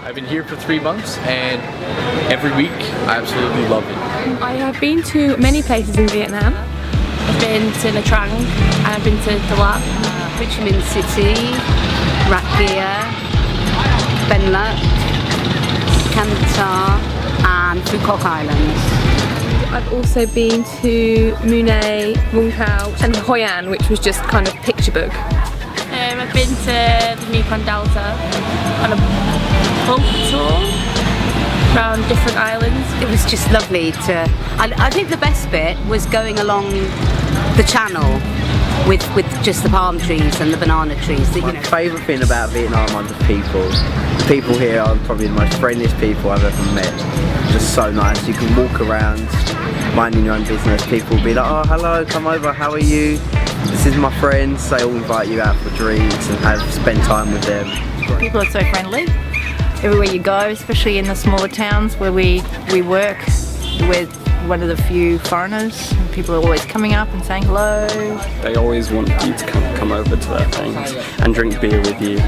I've been here for 3 months and every week I absolutely love it. I have been to many places in Vietnam. I've been to Nha Trang and I've been to Dalat, Ho Chi Minh City, Rat Gia, Ben Lek, Cantar and Phu Quoc Islands. I've also been to Mune, Vung Tau and Hoi An, which was just kind of picture book. I've been to the Mekong Delta on a boat tour around different islands. It was just lovely to... I think the best bit was going along the channel with just the palm trees and the banana trees. That, My favourite thing about Vietnam are the people. The people here are probably the most friendliest people I've ever met. Just so nice. You can walk around minding your own business. People will be like, oh hello, come over, how are you? This is my friends. They all invite you out for drinks and spend time with them. People are so friendly everywhere you go, especially in the smaller towns where we work. We're one of the few foreigners. People are always coming up and saying hello. They always want you to come over to their things and drink beer with you.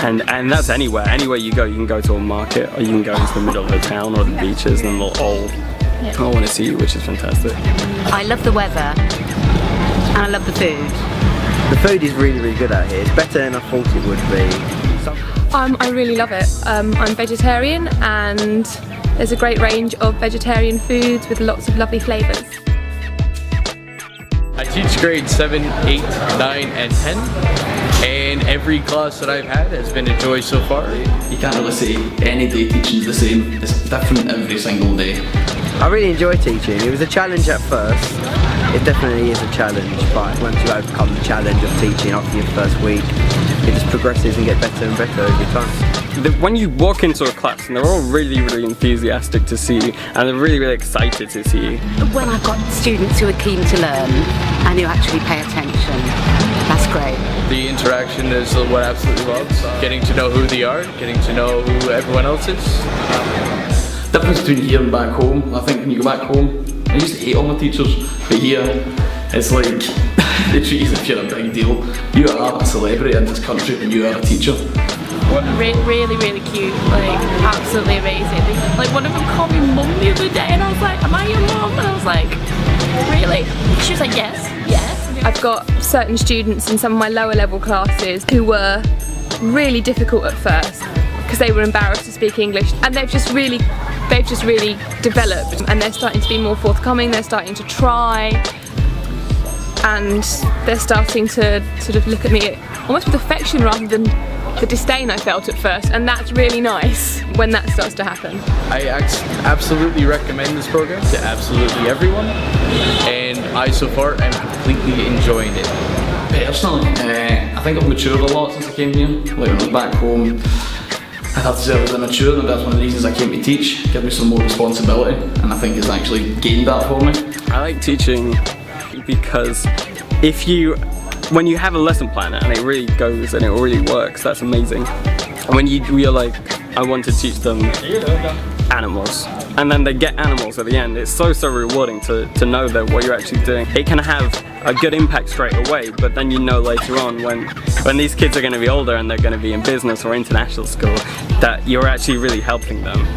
And that's anywhere. Anywhere you go, you can go to a market or you can go into the middle of the town or the beaches and they'll all want to see you, which is fantastic. I love the weather and I love the food. The food is really, really good out here. It's better than I thought it would be. I really love it. I'm vegetarian and there's a great range of vegetarian foods with lots of lovely flavours. I teach grades 7, 8, 9 and 10 and every class that I've had has been a joy so far. You can't really say any day teaching's the same. It's different every single day. I really enjoy teaching. It was a challenge at first. It definitely is a challenge, but once you overcome the challenge of teaching after your first week, it just progresses and gets better and better every time. When you walk into a class and they're all really, really enthusiastic to see you and they're really, really excited to see you. When I've got students who are keen to learn and who actually pay attention, that's great. The interaction is what I absolutely love. Getting to know who they are, getting to know who everyone else is. The difference between here and back home, I think when you go back home, I used to hate all my teachers, but here it's like they treat you as if you're a big deal. You are a celebrity in this country and you are a teacher. Really, really cute, like absolutely amazing. Like one of them called me mum the other day and I was like, am I your mum? And I was like, really? She was like, yes. I've got certain students in some of my lower level classes who were really difficult at first because they were embarrassed to speak English, and they've just really developed and they're starting to be more forthcoming, they're starting to try and they're starting to sort of look at me almost with affection rather than the disdain I felt at first, and that's really nice when that starts to happen. I absolutely recommend this program to absolutely everyone and I so far am completely enjoying it. Personally, I think I've matured a lot since I came here. Like when I was back home, I have to say I was immature, and that's one of the reasons I came to teach. Give me some more responsibility, and I think it's actually gained that for me. I like teaching because when you have a lesson plan and it really goes and it really works, that's amazing. And when you're like, I want to teach them animals, and then they get animals at the end, it's so rewarding to know that what you're actually doing. It can have a good impact straight away, but then you know later on when these kids are going to be older and they're going to be in business or international school that you're actually really helping them.